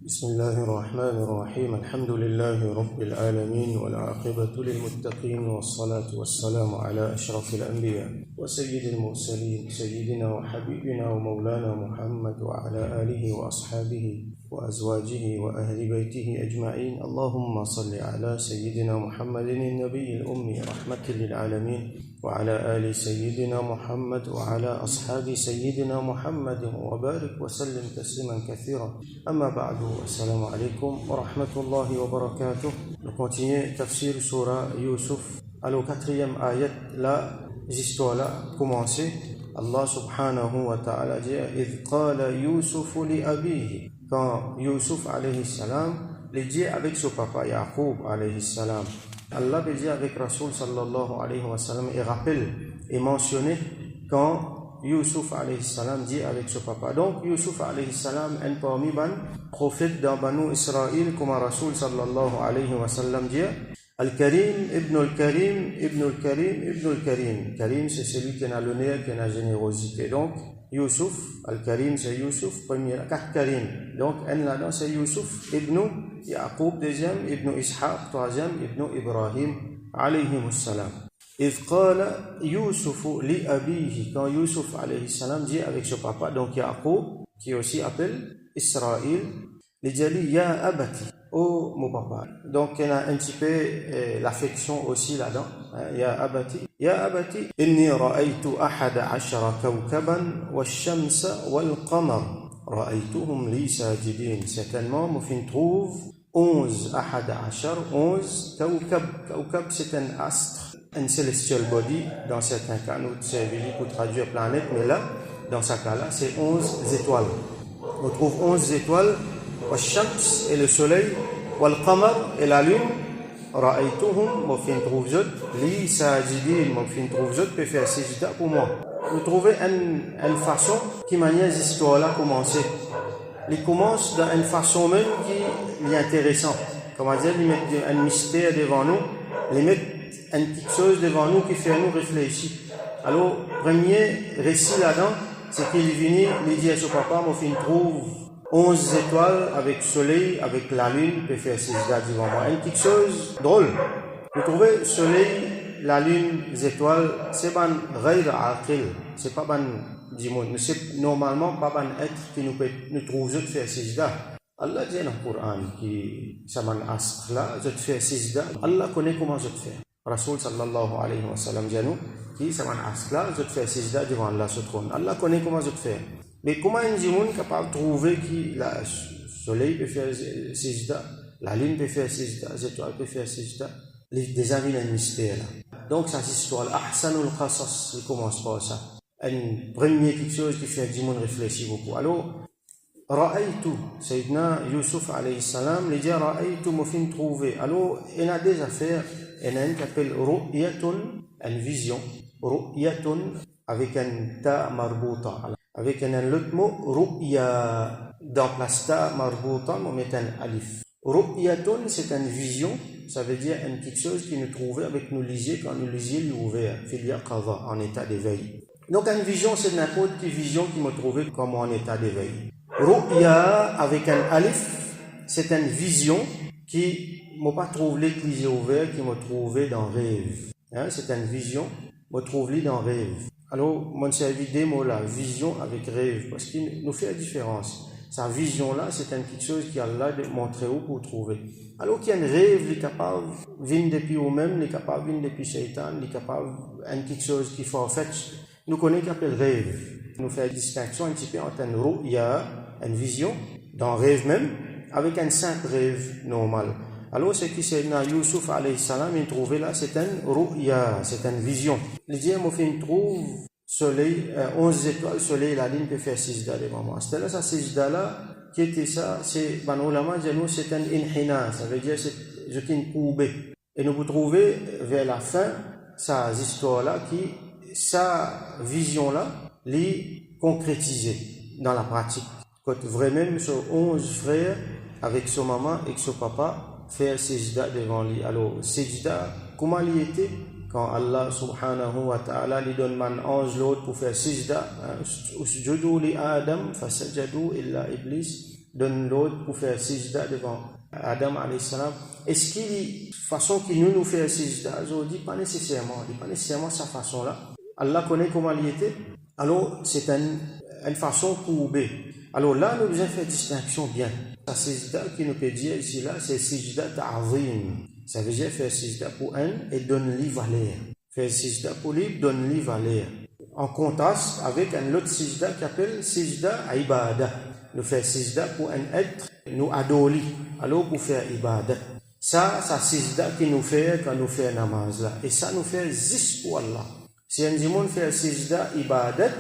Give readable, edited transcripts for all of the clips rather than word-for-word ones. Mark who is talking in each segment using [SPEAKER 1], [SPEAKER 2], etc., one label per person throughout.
[SPEAKER 1] بسم الله الرحمن الرحيم الحمد لله رب العالمين والعاقبة للمتقين والصلاة والسلام على أشرف الأنبياء وسيد المرسلين سيدنا وحبيبنا ومولانا محمد وعلى آله وأصحابه وأزواجه وأهل بيته أجمعين. اللهم صل على سيدنا محمد النبي الأمي رحمة للعالمين وعلى آل سيدنا محمد وعلى أصحاب سيدنا محمد وبارك وسلم تسليما كثيرا. أما بعد، السلام عليكم ورحمة الله وبركاته. Nous continuons tafsir surah Yusuf. Alors, quatrième ayat, là, l'histoire là commencé. Allah subhanahu wa ta'ala dit إذ قال يوسف لأبيه. Quand Yusuf alayhi salam les dit avec son papa Yaqub alayhi salam, Allah veut dire avec Rasul sallallahu alayhi wa sallam et rappelle et mentionner quand Yusuf alayhi salam dit avec son papa. Donc Yusuf alayhi salam est parmi les prophètes dans Banu Israël, comme Rasul sallallahu alayhi wa sallam dit Al-Karim, Ibn al-Karim, Ibn al-Karim, Ibn al-Karim. Karim, c'est celui qui a l'honneur, qui a la générosité. Donc Yusuf, Al-Karim c'est Yusuf, premier, quatre Karim. Donc un là-dedans c'est Yusuf, Ibn Yaqub, deuxième, Ibn Ishaq, troisième, Ibn Ibrahim, alayhi salam. إذ قال يوسف لأبيه. Quand Yusuf alayhi salam dit avec son papa, donc Yaqub, qui aussi appelle Israël, il dit Ya abati, oh mon papa. Donc il y a un petit peu l'affection aussi là-dedans. Ya abati, inni ra'aytu ahada ashara kawkaban wash-shamsa wal-qamar ra'aytuhum li sajidin. Certainement, on trouve 11 ahada ashar, 11 kawkab. Kawkab c'est un astre, un celestial body. Dans certains cas, nous servons pour traduire planète, mais là, dans ce cas-là, c'est 11 étoiles. On trouve 11 étoiles. Wash-shams et le soleil, wal-qamar et la lune. Ra'aytuhum, mon fin trouve zot, li sajidin, mon fin trouve zot, peut faire sijda pour moi. Vous trouvez une façon qui manière cette histoire-là commencer. Il commence dans une façon même qui est intéressante. Comment dire, il met un mystère devant nous, il met une petite chose devant nous qui fait nous réfléchir. Alors, premier récit là-dedans, c'est qu'il est venu, il dit à son papa, mon fin trouve 11 étoiles avec le soleil, avec la lune, peut faire sijda devant moi. Une petite chose drôle. Vous trouvez le soleil, la lune, les étoiles, c'est ban ghayr aqil, c'est pas ban dimoun, c'est normalement pas ban être qui nous trouve de faire sijda. Allah dit dans le Coran qui ça ban astre là, je te fais sijda. Allah connaît comment je te fais. Rasul sallallahu alayhi wa sallam dit nous qui ça ban astre là, je te fais sijda devant Allah sur trône. Allah connaît comment je te fais. Mais comment un dimoun capable de trouver que le soleil peut faire sijda, la lune peut faire sijda, les étoiles peuvent faire sijda? Des amis d'un mystère là. Donc cette histoire, Ahsanul Qasas, il commence par ça. Une première quelque chose qui fait que Dimon réfléchit beaucoup. Alors, Ra'aytu, Sayyidina Yusuf alayhi salam, il dit Ra'aytu, me fin trouver. Alors, il y a des affaires, il y en a une qui s'appelle Ru'yatun, une vision. Ru'yatun, avec un ta marbuta. Avec un autre mot, Ru'ya. Dans place ta marbuta, on met un alif. Ru'yatun, c'est une vision. Ça veut dire une petite chose qui nous trouvait avec nous lisier quand nous lisiez l'ouvert, filia qadha, en état d'éveil. Donc une vision, c'est n'importe quelle vision qui me trouvait comme en état d'éveil. Ru'ya avec un alif, c'est une vision qui m'a pas trouvé lisier ouvert, qui me trouvait dans rêve. Hein, c'est une vision, me trouvait dans rêve. Alors, moi, j'ai servi des mots là, vision avec rêve, parce qu'il nous fait la différence. Sa vision-là, c'est une petite chose qui Allah de montrer où pour trouver. Alors qu'il y a un rêve, il est capable de venir depuis nous-mêmes, il est capable de venir depuis Shaitan, il est capable d'une petite chose qu'il faut en fait. Nous connaissons qu'il appelle rêve. Nous faisons la distinction un petit peu entre un ru'ya, une vision, dans rêve même, avec un simple rêve normal. Alors ce qui c'est dans Yusuf alayhi salam, il trouvait là, c'est un ru'ya, c'est une vision. Il dit, moi, il trouve soleil, 11 étoiles, soleil, la lune peut faire sijda devant moi. C'était là, ça sijda là, qui était ça, c'est, ben, ulama, c'est un inhina, ça veut dire, c'est, jeter une courbe. Et nous vous trouvez, vers la fin, sa histoire là, qui, sa vision là, l'est concrétisée dans la pratique. Quand vraiment, sur 11 frères, avec son maman et son papa, faire sijda devant lui. Alors, sijda, comment il était? Quand Allah subhanahu wa ta'ala lui donne un ange l'autre pour faire sijda, usjudu li Adam fasajadu illa Iblis donne l'autre pour faire sijda devant Adam alayhi salam. Est-ce qu'il façon qu'il nous fait sijda aujourd'hui? Pas nécessairement sa façon-là. Allah connaît comment il était. Alors, c'est une façon courbée. Alors là, nous devons faire distinction bien. La sijda qui nous peut dire ici là, c'est sijda ta'zim. Ça veut dire faire sijda pour un et donne-lui valeur. Faire sijda pour lui, donne-lui valeur. En contraste avec un autre sijda qui appelle sijda ibadah. Nous faire sijda pour un être, nous adorer. Alors pour faire ibadah. Ça sijda qui nous fait quand nous faisons namaz là. Et ça nous fait juste pour Allah. Si un dimon fait sijda ibadat,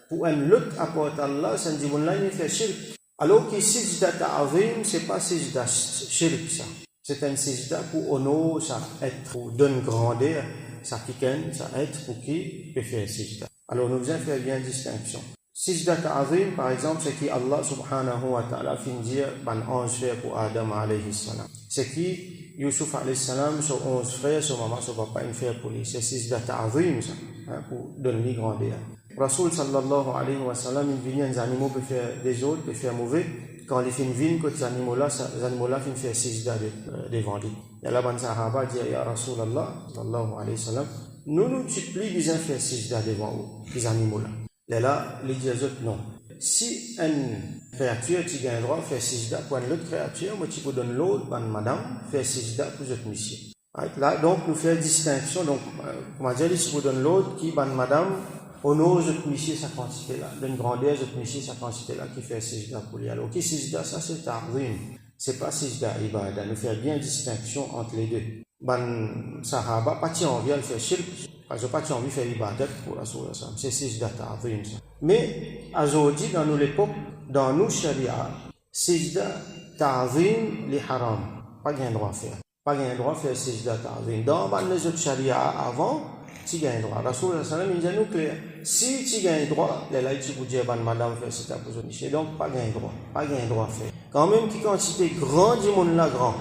[SPEAKER 1] pour un autre apporte Allah, c'est un dimon là il fait shirk. Alors que sijda ta'zim, c'est pas sijda shirk ça. C'est un sijda pour honorer ça être, pour donner grandeur, ça quiconque, ça être pour qui peut faire sijda. Alors nous devons faire bien distinction. Sijda ta'zim, par exemple, c'est qui Allah subhanahu wa ta'ala fin dire, ban 11 frères pour Adam alayhi salam. C'est qui Yusuf alayhi salam, son 11 frères, son maman, son papa, une frère pour lui. C'est sijda ta'zim, ça, pour donner grandeur. Rasoul sallallahu alayhi wa sallam, il vient des animaux pour faire des autres, pour faire mauvais. Quand les filles viennent, que ces animaux-là finissent faire sijda devant lui. Et là, ban sahaba dit, ya Rasoul Allah, sallallahu alayhi wa sallam, nous supplie de faire sijda devant vous, les animaux-là. Et là, les disent non. Si une créature qui gagne droit faire sijda pour une autre créature, moi tu peux donner l'autre, madame, faire sijda pour cette mission. Là, donc, nous faisons distinction. Donc, comment dire, si vous donne l'autre qui, madame, honore cette mission, sa quantité-là, d'une grandeur, cette mission, sa quantité-là, qui fait sijda pour lui. Alors, qui sijda, ça c'est ta'zim. C'est pas sijda ibadah. Nous faisons bien distinction entre les deux. Sahaba, pas si envie de faire shirk. Parce que pas envie de faire ibadat pour la sourate. C'est sijda ta'zim. Mais, aujourd'hui, dans nous l'époque, dans nous sharia, sijda ta'zim li haram. Pas gain droit à faire. Pas gain droit à faire sijda ta'zim. Dans les autres sharia avant, tu gagnes droit. Rasoul sallam il dit nous clair. Si tu gagnes droit, les là tu peux dire madame fait sijda pour son donc pas gain droit. Pas gain droit à faire. Quand même qui quantité grand du monde là grand.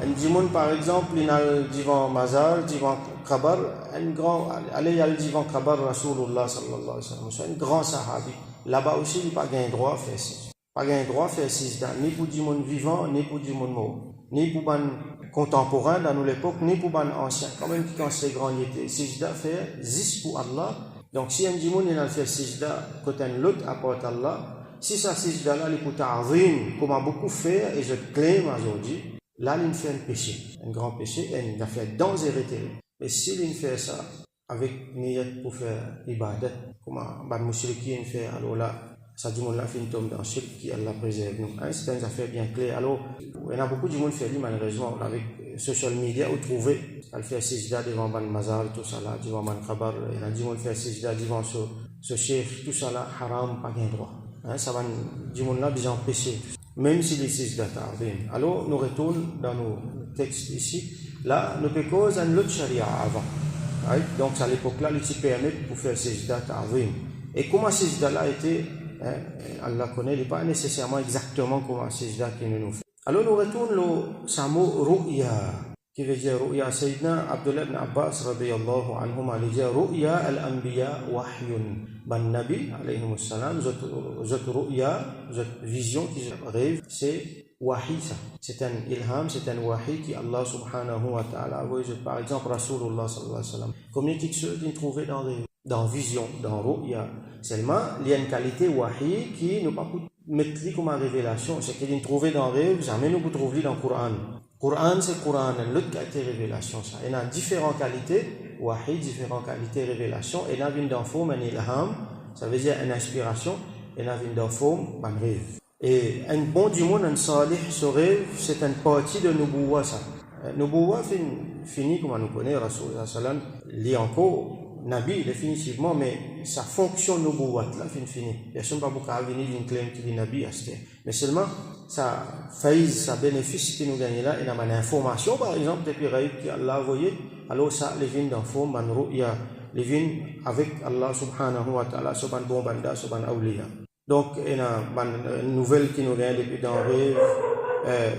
[SPEAKER 1] Un dimon par exemple, il a le divan mazar, divan kabar, un grand, allez, il y a le divan kabar Rasulullah sallallahu alayhi wa sallam, c'est un grand sahabi. Là-bas aussi, il n'a pas gain droit à faire ça. Pas gain droit à faire sijda, ni pour du monde vivant, ni pour du monde mort. Ni pour ban contemporain dans l'époque, ni pour ban ancien. Quand même, quand c'est grand, il était sijda fait juste pour Allah. Donc, si un dimon, il a fait sijda, quand un l'autre apporte Allah, si ça sijda là, il peut ta'zim, comme beaucoup faire, et je claim aujourd'hui, là, il fait un péché, un grand péché, et il a fait dangereux. Mais s'il fait ça avec niyat pour faire ibadat, comme un musulman fait, alors là, ça dit là, il tombe dans shirk qui Allah préserve nous. C'est une affaire bien claire. Alors, il y a beaucoup de monde qui fait malheureusement avec social media, où trouver, elle fait sijda devant ban mazar, tout ça là, devant ban khabar, il y a des gens qui fait sijda devant ce chef, tout ça là, haram, pas gain droit. Ça va du monde là, des empêcher. Même si les sijda ta'zim. Alors, nous retournons dans nos textes ici. Là, nous pécons un autre sharia avant. Donc, à l'époque là, il se permet pour faire sijda ta'zim. Et comment sijda là était, Allah connaît, il n'est pas nécessairement exactement comment sijda qui nous fait. Alors, nous retournons au mot ru'ya, qui veut dire ru'ya. Sayyidina Abdullah ibn Abbas, radiyallahu anhum, il dit ru'ya al-anbiya wahyun. Ban Nabi, alayhi salam, cette ru'ya, cette vision qui rêve, c'est wahi ça. C'est un ilham, c'est un wahi qui Allah subhanahu wa ta'ala a envoyé, par exemple, Rasulullah sallallahu alayhi wa sallam. Comme il y a qu'il trouvait dans vision, dans ru'ya. Seulement, il y a une qualité wahi qui ne peut pas mettre comme une révélation. C'est qu'il y a trouvé dans rêve, jamais nous pouvons trouver dans le Coran. Coran, c'est Coran, l'autre qualité révélation. Ça. Il y a différentes qualités, wahi, différentes qualités révélation. Il y a une forme, un ilham, ça veut dire une inspiration. Il y a une forme, un rêve. Et un bon du monde, un salih, ce rêve, c'est une partie de Nubuwa, ça. Nubuwa finit, comme on nous connaît, Rasulullah sallam, lit encore, Nabi, définitivement, mais sa fonction Nubuwat, là, fini. Il n'y a pas beaucoup à venir d'une claim qui dit Nabi, mais seulement, sa faïs, sa bénéfice qui nous gagne là, il y a une information, par exemple, depuis Raïb qui Allah a envoyé, alors ça, les vignes dans forme, man ru'ya, les vignes avec Allah subhanahu wa ta'ala, sur ban bon banda, sur ban awliya. Donc, il y a une nouvelle qui nous gagne depuis dans rêve,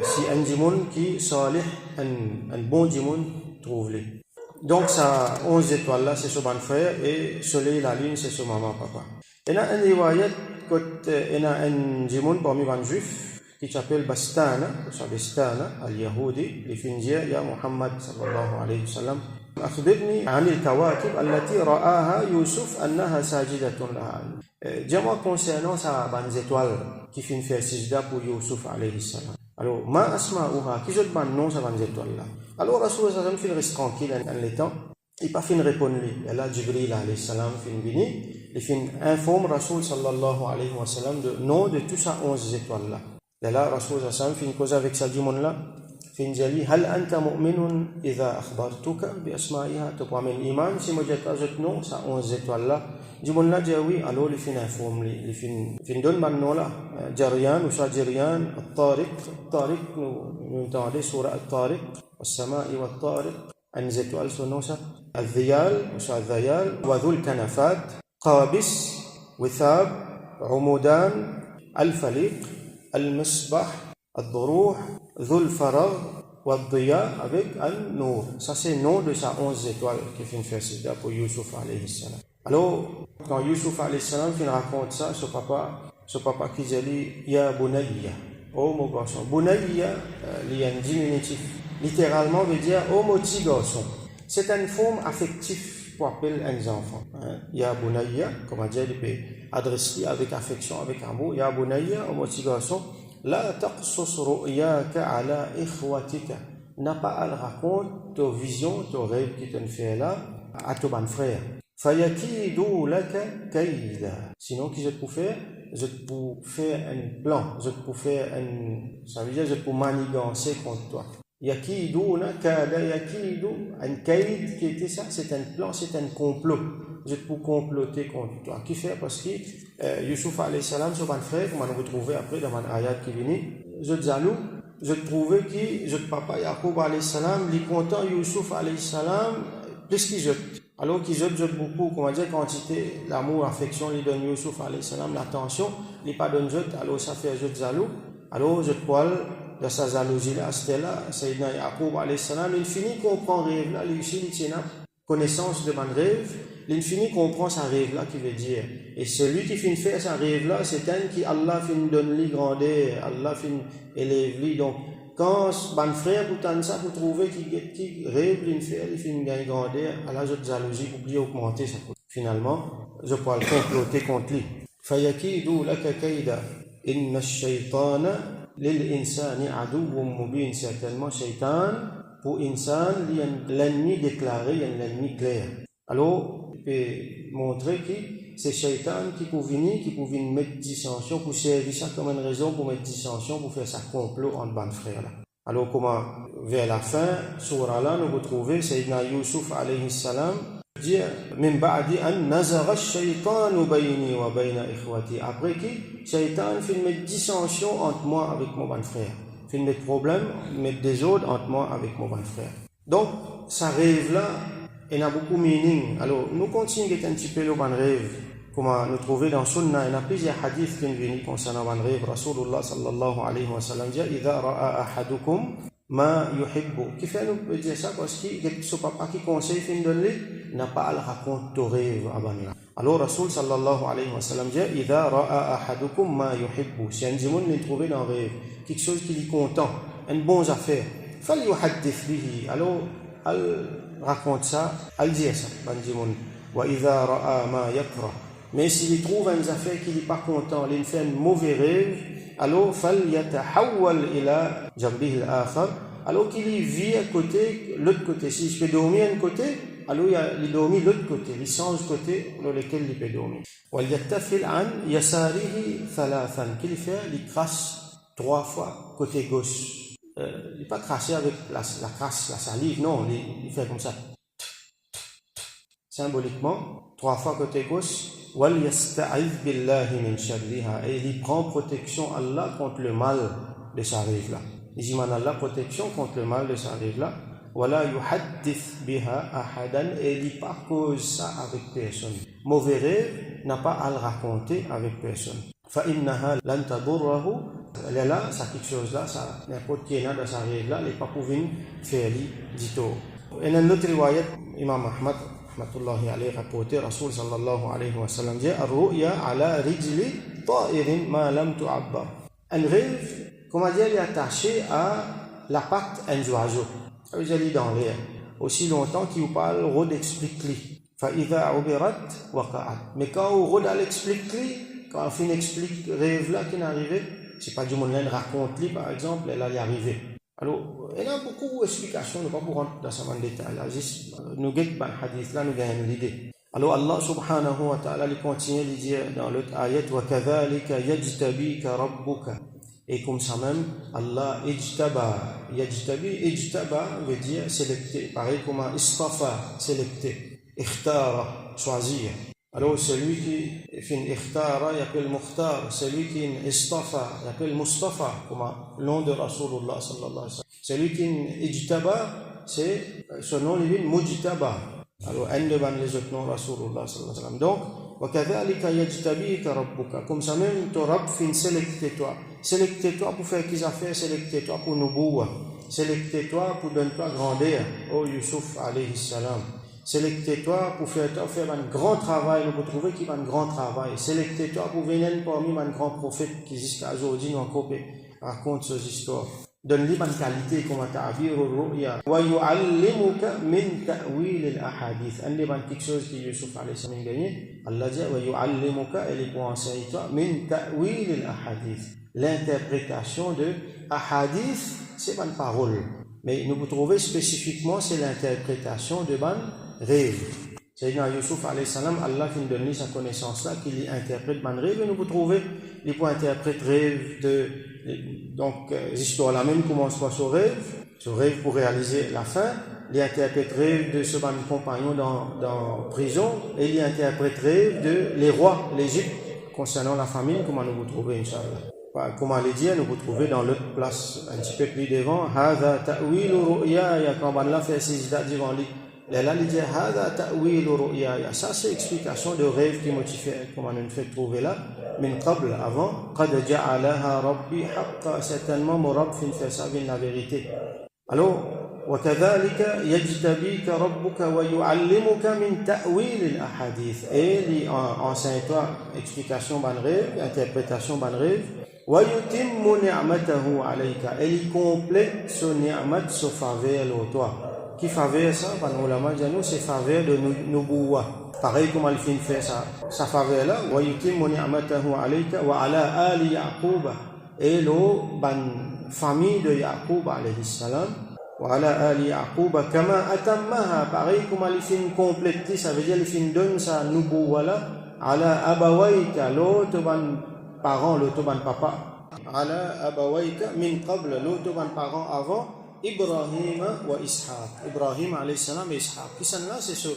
[SPEAKER 1] si un djimoun qui salih, un bon djimoun, trouve-les. Donc, ça, 11 étoiles là, c'est sur ban frère, et soleil, la lune, c'est sur maman, papa. Il y a un riwayat, il y a un djimoun parmi ban juif, qui s'appelle Bastana, Bastana, al-Yahudi, les findiens, ya Muhammad sallallahu alayhi wa sallam. أخبرني عن الكواكب التي رآها يوسف أنها ساجدة لها. Dis-moi concernant sa bande étoile qui finit faire sijda pour Yusuf alayhi salam. Alors, ma asma'uha, qui je demande non sa bande étoile là. Alors, Rasul sallam fin reste tranquille en l'étant. Il pas fin répondre lui. Et là, Jibril alayhi salam fin vini. Il fin informe Rasul sallallahu alayhi wa sallam de nom de tout ça 11 étoiles là. Et là, Rasul sallam fin cause avec sa dimon là. Finjali, hal anta mu'minun idha akhbartuka bi asma'iha, tu prends l'iman, si moi j'ai pas de nom, ça 11 étoiles là. Du bon là, oui, alors les fins informe, les fins donne man nom là. Jariyan, ou ça Jariyan, Tariq, nous entendons surah Tariq, As-Sama'i wa Tariq, un étoile son nom ça. Al-Dhiyal, ou ça Dhiyal, Wadhul Kanafat, Qabis, Withab, Umudan, Al-Faliq, Al-Misbah, Al-Duruh, Dhul Farag wa Dhiya avec Al-Nour. Ça c'est le nom de sa 11 étoiles qui fait une fête pour Yusuf alayhi salam. Alors, quand Yusuf alayhi salam raconte ça, ce papa qui dit Ya Bunayya, oh mon garçon. Bunayya, il y a un diminutif. Littéralement veut dire oh mon petit garçon. C'est une forme affective pour appeler un enfant. Ya Bunayya, comment dire, il peut adresser avec affection, avec amour. Ya Bunayya, oh mon petit garçon. La taqsus ru'yaka ala ikhwatika. N'a pas à le raconter ta vision, ton rêve qui te fait là à ton bon frère. Fayakidu laka kayda. Sinon, qui je peux faire? Je peux faire un plan. Je peux faire ça veut dire je peux manigancer contre toi. Yakiduna kada yakidu. Un kaid qui était ça, c'est un plan, c'est un complot. Je peux comploter contre toi. Qui fait? Parce que Yusuf alayhi salam, son bon frère, comme on va retrouver après dans mon ayat qui vient, je trouvais que papa Yaqub alayhi salam, il content Yusuf alayhi salam, plus qu'il jette. Alors qu'il jette beaucoup, comment dire, quantité, l'amour, l'affection, il donne Yusuf alayhi salam, l'attention, il pas donne jette, alors ça fait jette jaloux. Alors je poil de sa jalousie là, c'était là, Sayyidina Yaqub alayhi salam, il finit comprendre rêve là, lui aussi, il tient connaissance de mon rêve. L'infini comprend sa rêve là qui veut dire. Et celui qui finit faire sa rêve là, c'est un qui Allah finit donne lui grandeur, Allah finit élève lui. Donc, quand mon frère pour tendre ça, pour trouver qui rêve il finit gagner grandeur, Allah je jalousie pour bien augmenter ça. Finalement, je peux le comploter contre lui. Fayakidu laka kayda, inna ash-shaytana lil insani aduwwun mubin. Certainement, shaytan pour insan, il y a l'ennemi déclaré, il y a l'ennemi clair. Alors, il peut montrer que c'est Shaitan qui peut venir mettre dissension, pour servir ça comme une raison pour mettre dissension, pour faire ça complot entre bons frères là. Alors, comment, vers la fin, surah là, nous retrouvons Sayyidina Yusuf alayhi salam, dire, min ba'di an nazara ash-shaytanu bayni wa bayna ikhwati. Après que Shaitan fait mettre dissension entre moi avec mon bon frère. Fait mettre problème, mettre des ordres entre moi avec mon bon frère. Donc, ça rêve là, il y a beaucoup de meaning. Alors, nous continuons un petit peu le bon rêve. Comme nous trouvons dans Sunnah, il y a plusieurs hadiths qui viennent concernant le bon rêve. Rasulullah sallallahu alayhi wa sallam dit Idha ra'a ahadukum ma yuhibbu. Qui fait nous dire ça parce que ce papa qui conseille fin de lui n'a pas à le raconter ton rêve à bon là. Alors, Rasul sallallahu alayhi wa sallam dit Idha ra'a ahadukum ma yuhibbu. Si un djimoun l'a trouvé dans le rêve, quelque chose qui lui content, une bonne affaire, fal yuhaddith bihi. Alors, raconte ça, elle dit ça, wa idha ra'a ma yakra. Mais s'il trouve une affaire qui n'est pas content, il fait un mauvais rêve, alors fal yatahawwal ila jambihi al-akhar. Alors qu'il vit à côté, l'autre côté. Si je peux dormir à un côté, alors il dormit l'autre côté, il change côté dans lequel il peut dormir. Wa yattafil an yasarihi thalathan. Qu'il fait, il crache 3 fois côté gauche. Il n'est pas craché avec la crasse, la salive, non, il fait comme ça. Symboliquement, 3 fois côté gauche, wal yasta'idh billahi min sharriha, et il prend protection Allah contre le mal de sa rêve là. Il dit Allah protection contre le mal de sa rêve là. Wala yuhaddith biha ahadan, et il pas cause ça avec personne. Mauvais rêve n'a pas à le raconter avec personne. Fa innaha lan tadurruhu. Elle est là, ça quelque chose là, ça n'importe qui est là dans sa rêve là, il n'est pas pour venir faire lui, dit-on. Et dans notre riwayat, Imam Ahmad rahmatullahi alayhi rapporté, Rasul sallallahu alayhi wa sallam dit Ar-ru'ya ala rijli ta'irin ma lam tu'abbar. Un rêve comment dire, il est attaché à la patte d'un oiseau. Ça veut dire dans l'air. Aussi longtemps qu'il vous parle, Rod explique-lui. Fa'idha ubirat waqa'at. Mais quand Rod explique-lui, quand on finit explique rêve là qui est arrivé, c'est pas du monde là raconte-lui par exemple, elle allait arriver. Alors, il y a beaucoup d'explications, nous ne pouvons pas rentrer dans ce détail là. Juste, nous guettons le hadith là, nous gagnons l'idée. Alors Allah subhanahu wa ta'ala il continue de dire dans l'autre ayat wa kadhalika yajtabika rabbuka. Et comme ça même, Allah ijtaba. Ijtaba veut dire sélecter. Pareil comme istafa, sélecter. Ikhtara, choisir. Alors celui qui fait ikhtara, il appelle mukhtar. Celui qui istafa, il appelle mustafa, comme le nom de Rasulullah sallallahu alayhi wa sallam. Celui qui ijtaba, c'est son nom, il est mujtaba. Alors, un de les autres noms Rasulullah sallallahu alayhi wa sallam. Donc, وَكَذَلِكَ يَجْتَبِيكَ رَبُّكَ. Comme ça même, ton Rabb fin sélecter toi. Sélecter toi pour faire qu'ils affaires, sélecter toi pour nubuwa. Sélecter toi pour donner toi grandeur. Oh Yusuf alayhi salam. Sélecter toi pour faire un grand travail. Nous pouvons trouver qu'il y a un grand travail. Sélecter toi pour venir parmi un grand prophète qui jusqu'à aujourd'hui nous raconte ces histoires. Donne-lui une qualité comme ta'bir al-ru'ya wa yu'allimuka min ta'wil al-ahadith. Un des quelque chose que Yusuf alayhi salam gagné, Allah dit wa yu'allimuka, elle est pour enseigner toi min ta'wil al-ahadith. L'interprétation de ahadith, c'est pas une parole, mais nous pouvons trouver spécifiquement c'est l'interprétation de ban rêve. Sayyidina Yusuf alayhi salam, Allah qui nous donne sa connaissance là, qu'il interprète ban rêve, et nous pouvons trouver les points interprètes rêve de donc l'histoire là même commence par ce rêve pour réaliser la fin. Il interprète rêve de ce compagnon dans prison, et il interprète rêve de les rois l'Égypte concernant la famine, comment nous vous trouvez Inch'Allah. Comment les dire, nous vous trouvez dans l'autre place un petit peu plus devant. Hadha ta'wil ru'ya, quand Allah fait sijda devant lui. Là, il dit Hadha ta'wil ru'ya. Ça, c'est l'explication de rêve qui motive, comment nous fait trouver là. Min qabl, avant. Qad ja'alaha rabbi haqqa. Certainement, mon Rabb fait ça, la vérité. Alors, وَكَذَلِكَ يَجْتَبِيكَ رَبُّكَ وَيُعَلِّمُكَ مِنْ تَأْوِيلِ الْأَحَادِيثِ. Et il enseigne-toi explication ban rêve, interprétation ban rêve. وَيُتِمُّ نِعْمَتَهُ عَلَيْكَ. Et il complète son ni'mat, son faveur sur toi. Qui faveur ça? C'est faveur de nubuwa. Pareil comme il fait ça. Sa faveur là. وَيُتِمُّ نِعْمَتَهُ عَلَيْكَ وَعَلَى آلِ يَعْقُوبَ. Et la famille de Yaqub alayhi salam. وعلى آل يعقوب كما أتمها. Pareil comme il fait compléter, ça veut dire il fait donne sa nubuwa là. على أبويك, l'autre parent, l'autre papa. على أبويك من قبل, l'autre parent avant. Ibrahim wa Ishaq. Ibrahim alayhi salam et Ishaq. Qui sont là, c'est ce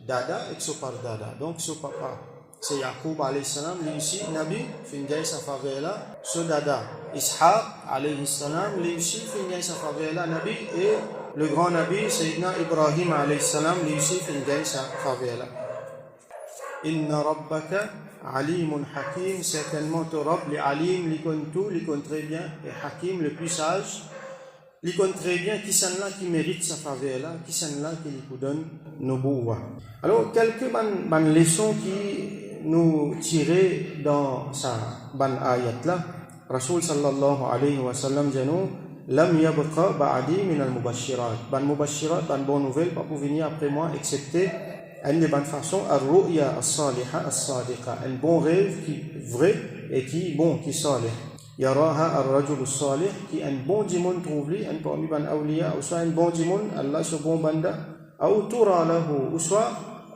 [SPEAKER 1] dada et ce par dada. Donc ce papa, c'est Yaqub alayhi salam, lui aussi, Nabi, fingaye sa faveur là, ce dada. Ishaq alayhi salam, lui aussi, fingaye sa faveur là, Nabi, et le grand Nabi, Sayyidina Ibrahim alayhi salam, lui aussi, fingaye sa faveur là. Inna rabbaka alimun hakim, certainement ton Rabb, l'alim, li connaît tout, li connaît très bien, et hakim, le plus sage. Il connaît très bien qui sont là qui mérite sa faveur là, qui sont là qui lui donne nubuwa. Alors quelques leçons qui nous tirent dans sa ban ayat là. Rasul sallallahu alayhi wa sallam dit nous lam yabqa ba'di min al-mubashirat. Ban mubashirat, ban bonne nouvelle pas pour venir après moi excepté une bonne façon ar-ru'ya as-saliha as-sadiqa, un bon rêve qui vrai et qui bon qui salih. Yaraha ar-rajul as-salih, qui un bon dimon trouve lui, un parmi ban awliya, ou soit un bon dimon, Allah ce bon banda, ou tura lahu, ou soit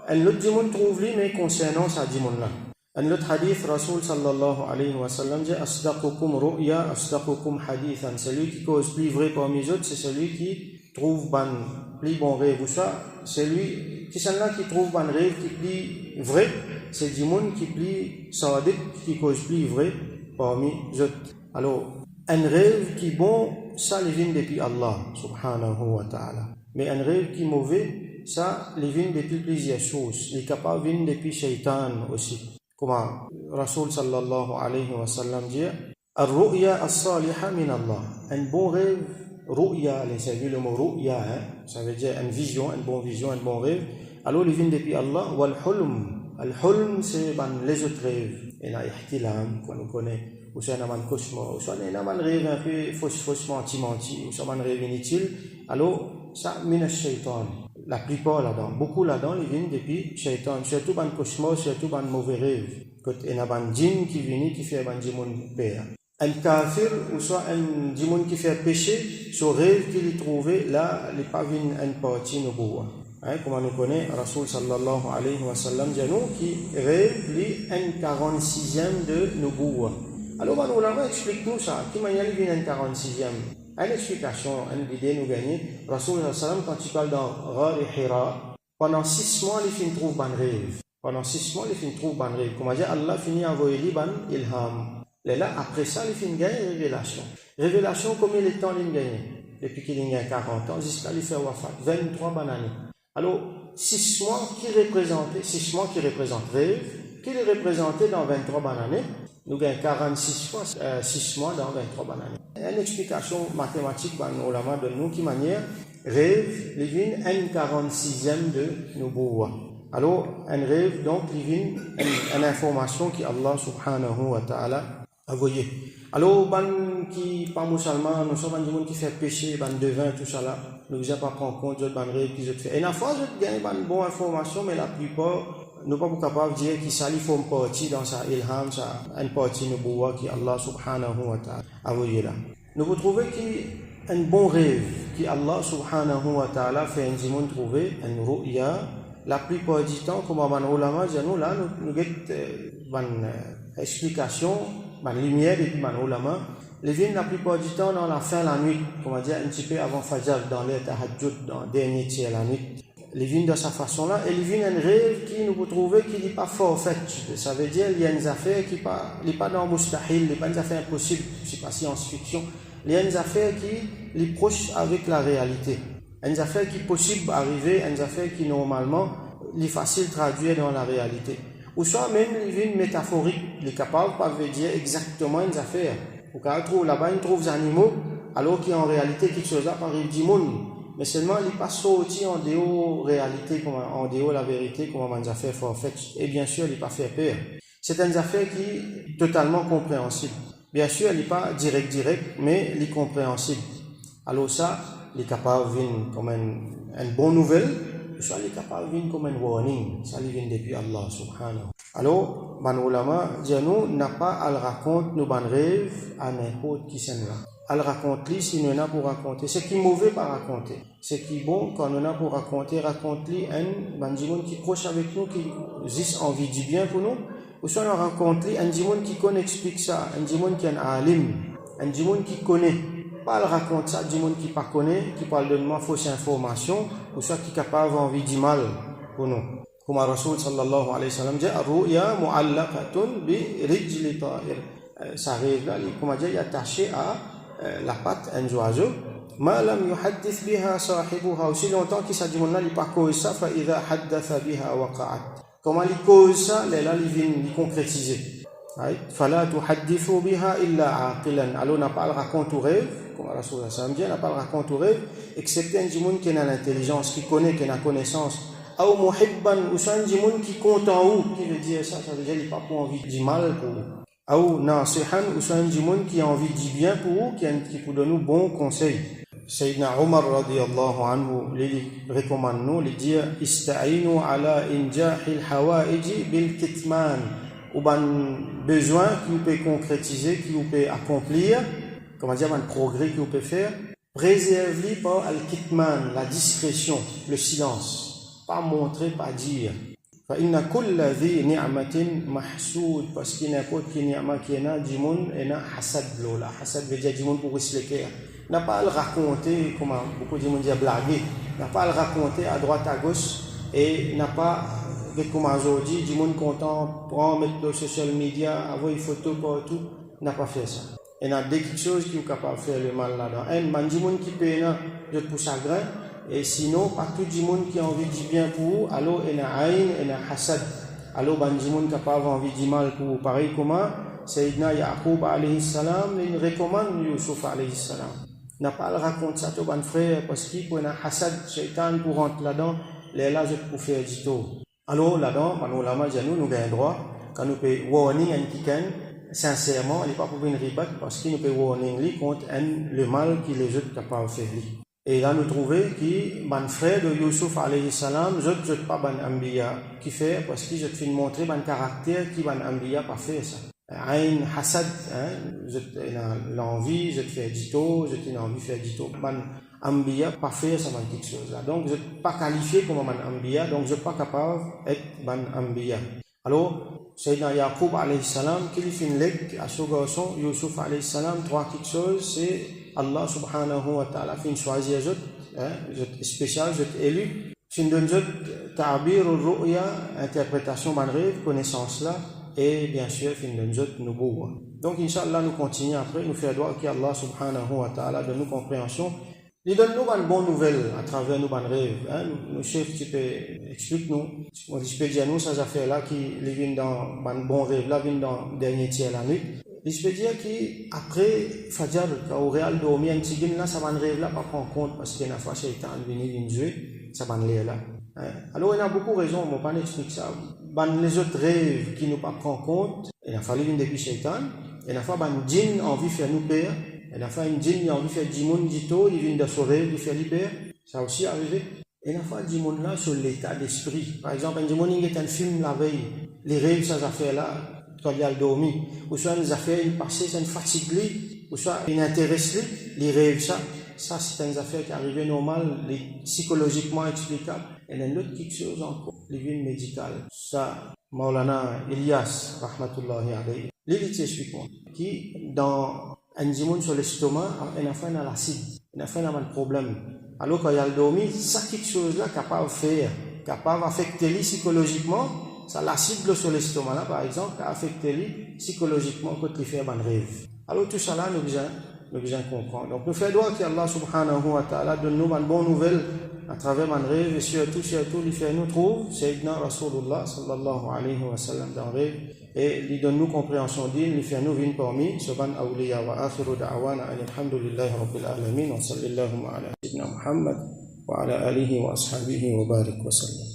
[SPEAKER 1] un autre dimon trouve lui, mais concernant sa dimon là. Un autre hadith, Rasul sallallahu alayhi wa sallam dit asdaqukum ru'ya, asdaqukum hadithan. Celui qui cause plus vrai parmi les autres, c'est celui qui trouve ban plus bon rêve, ou soit celui qui sont là qui trouve ban rêve qui plus vrai, c'est dimon qui plus sadiq, qui cause plus vrai parmi les autres. Alors, un rêve qui est bon, ça les vient depuis Allah, subhanahu wa ta'ala. Mais un rêve qui est mauvais, ça les vient depuis plusieurs choses. Les capables viennent depuis Shaitan aussi. Comment Rasul sallallahu alayhi wa sallam dit Ar-ru'ya as-saliha min Allah. Un bon rêve, ru'ya, c'est le mot ru'ya, ça veut dire une vision, une bonne vision, un bon rêve. Alors, il vient depuis Allah. Wal-hulm. Al-hulm, c'est les autres rêves. Il y a ihtilam, qu'on connaît. ou soit un cauchemar, ou soit un rêve un peu faussement menti, ou soit un rêve inutile, alors ça, mina shaitan. La plupart là-dedans, beaucoup là-dedans, ils viennent depuis shaitan, surtout un cauchemar, surtout un mauvais rêve. Quand il y a un djinn qui vient, qui fait un djinn père. Un kafir, ou soit un djinn qui fait péché, ce rêve qu'il a trouvé, là, il n'est pas venu un parti nubuwa. Comme on connaît, Rasul sallallahu alayhi wa sallam, dit nous, qui rêve, lui, un 46e de nubuwa. Alors, on ulama explique-nous ça, qui manière il vient un 46e. Une explication, une idée nous gagner. Rasul sallallahu alayhi wa sallam, quand il parle dans Ghar et Hira, pendant 6 mois, il finit trouve ban rêve. Pendant 6 mois, il finit trouve ban rêve. Comme on dit, Allah finit envoyer lui ban ilham. Et là, après ça, il finit gagner révélation. Révélation, combien de temps il gagne? Depuis qu'il a 40 ans, jusqu'à lui faire wafat. 23 bananes. Alors, 6 mois qui représentent rêve, qui est représenté dans 23 bananes. Nous gagnons 46 fois 6 mois dans 23 bananes. Une explication mathématique, on l'a donné nous qui manière rêve, il vient un 46e de Nubuwa. Alors, un rêve, donc, il vient une information que Allah subhanahu wa ta'ala a voyé. Alors, qui pas musulman, nous sommes des gens qui font péché, devin, tout ça là, nous ne pas prendre compte de rêve qu'ils ont fait. Et la fois, je gagne une bonne information, mais la plupart, nous ne sommes pas capables de dire qu'il s'allie une partie dans sa ilham, une partie nubuwa qui Allah subhanahu wa ta'ala a voyé là. Nous vous trouvez qu'un bon rêve, qui Allah subhanahu wa ta'ala fait un dimanche trouver, un ru'ya, la plupart du temps, comme on ulama dit nous là, nous avons une explication, une lumière et puis une ulama, les viennent la plupart du temps dans la fin de la nuit, comme on dit un petit peu avant Fajr, dans les tahajjud, dans le dernier tiers de la nuit. Les viennent de sa façon-là, et les viennent un rêve qui nous trouve qui n'est pas forfait. Ça veut dire qu'il y a une affaire qui n'est pas dans mustahil, il n'y a pas une affaire impossible, c'est pas science-fiction. Il y a une affaire qui est proche avec la réalité. Une affaire qui est possible d'arriver, une affaire qui normalement est facile de traduire dans la réalité. Ou soit même il vient métaphorique, il est capable de dire exactement une affaire. Ou quand on trouve là-bas, on trouve des animaux, alors qu'en réalité quelque chose là arrive du monde. Mais seulement il n'est pas sorti en dehors réalité, en dehors la vérité, comme une affaire forfaite. Et bien sûr, il n'est pas fait peur. C'est une affaire qui est totalement compréhensible. Bien sûr, elle n'est pas direct, mais elle est compréhensible. Alors ça, il est capable de venir comme une bonne nouvelle, soit il est capable de venir comme un warning. Ça, il vient depuis Allah subhanahu. Alors, ban ulama, dit nous, n'a pas à le raconter nos ban rêves à n'importe qui s'en là. Elle raconte-lui si nous avons pour raconter. Ce qui est mauvais, pas raconter. Ce qui est bon, quand nous avons pour raconter, raconte-lui un bandimon qui est proche avec nous, qui a envie du bien pour nous. Ou soit on raconte-lui un dimon qui connaît, explique ça, un dimon qui est un alim, un dimon qui connaît. Pas le raconte ça, un dimon qui ne connaît, qui parle de nous fausse information, ou soit qui est capable d'envie du mal pour nous. Comme Rasul sallallahu alayhi wa sallam dit, Ar-ru'ya mu'allaqatun bi rijli ta'ir. Ça arrive là, comme on dit, il est attaché à la patte un oiseau. Ma lam yuhaddith biha sahibuha. Aussi longtemps qu'il s'agit de il pas cause ça, fa idha haddatha biha waqa'at. Comment il cause ça, là il vient concrétiser. Fala tuhaddithu biha illa aqilan. Alors on n'a pas le raconte au rêve, comme Rasulullah sallallahu alayhi wa sallam dit, on n'a pas le raconte au rêve, excepté un djimoun qui a l'intelligence, qui connaît, qui a la connaissance. Ou muhibban, ou un djimoun qui compte en haut, qui veut dire ça, ça veut dire qu'il n'a pas pour envie du mal pour vous. Ou nasihan, ou soit un djimoun qui a envie du bien pour vous, qui peut donner bon conseil. Sayyidina Omar radiyallahu anhu, il recommande nous, il dit Ista'inu ala injahil hawaiji bil kitman. Ou ben besoin qui vous peut concrétiser, qui vous peut accomplir, comment dire, un progrès qui vous peut faire, préservez par al-kitman, la discrétion, le silence. Pas montrer, pas dire. فإن كل ذي نعمة محسود parce qu'il n'importe qui ni'ma qui est du monde et na hasad là hasad veut dire du monde pour se l'équer n'a pas à le raconter comme beaucoup de monde dit blaguer n'a pas à le raconter à droite à gauche et n'a pas comme aujourd'hui du monde content prend mettre dans social media avoir une photo partout n'a pas fait ça et n'a des quelque chose qui est capable de faire le mal là-dedans un man du monde qui peut de pour chagrin. Et sinon, pas tout le monde qui a envie du bien pour vous, alors il y a aïn, il y a hasad. Alors, il y a monde qui n'a pas envie du mal pour vous. Pareil comment, Sayyidina Yaqub alayhi salam, il recommande Yusuf alayhi salam. Il n'a pas à le raconter ça à un frère, parce qu'il y a hasad, shaitan pour rentrer là-dedans, les là, je peux faire du tout. Alors, là-dedans, nous avons droit, quand nous pouvons warning un kikan, sincèrement, il n'est pas pour une ribat parce qu'il nous peut warning lui contre le mal qu'il les autres capables de faire. Et là, nous trouvons que ban frère de Youssouf alayhi salam, je pas ban ambiya qui fait parce qu'il je te montrer ban caractère qui ban ambiya pas fait ça. Ain hasad, je l'envie, je te fais dito, je t'ai envie de faire dito. Ban ambiya pas fait ça ban quelque chose là. Donc je pas qualifié comme ban ambiya, donc je pas capable être ban ambiya. Alors Sayyidina Yaqub alayhi salam qui fait une lettre à son garçon Youssouf alayhi salam, trois quelque chose, c'est Allah subhanahu wa ta'ala fin choisir je spécial, je élu, fin donne je ta'bir ru'ya, interprétation ban rêve, connaissance là, et bien sûr fin donne je nubuwa. Donc Inch'Allah nous continuons après, nous faire droit que Allah subhanahu wa ta'ala donne nous compréhension. Il donne nous une bonne nouvelle à travers nos bonnes rêves. Nos chefs qui explique-nous, on peut dire nous ces affaires-là qui viennent dans un bon rêve, là viennent dans le dernier tiers de la nuit. Je peux dire qu'après Fajr, quand au réel dormi, un petit là, ça va un rêve là, pas prendre compte parce qu'il y a une fois Shaitan venu jouer, ça va l'air là. Alors il y a beaucoup de raisons, on ne va pas expliquer ça. Les autres rêves qui nous pas prendre compte, il a fallu venir depuis Shaitan, il a fallu un djinn envie de faire nous peur. Il a fait un djinn, il a envie de faire 10 moun dito, il vient de sauver, il fait libérer. Ça a aussi arrivé. Il a fait 10 moun là sur l'état d'esprit. Par exemple, un djinn, il est un film la veille. Les rêves, ces affaires-là, quand il a dormi. Ou soit les affaires, il passe, c'est une fatigue, ou soit il intéresse, les rêves, ça c'est une affaire qui arrive normale, psychologiquement explicable. Et il y a une autre quelque chose encore, les vignes médicales. Ça, Maulana Ilyas, rahmatullahi alayhi, il explique moi, qui, dans un djimoun sur l'estomac, il a fait un acide, il a fait un problème. Alors quand il a dormi, ça quelque chose là capable de faire, capable d'affecter lui psychologiquement, ça l'acide sur l'estomac là par exemple, a affecté lui psychologiquement quand il fait un rêve. Alors tout ça là nous besoin comprendre. Donc nous faisons droit qu'Allah subhanahu wa ta'ala donne nous une bonne nouvelle à travers un rêve et surtout il fait nous trouve Sayyidina Rasulullah sallallahu alayhi wa sallam dans le rêve et il donne nous compréhension d'il, il fait nous venir parmi subhan awliya wa akhiru da'wana alhamdulillahi rabbil alamin wa sallallahu ala sayyidina Muhammad wa ala alihi wa ashabihi wa barik wa sallam.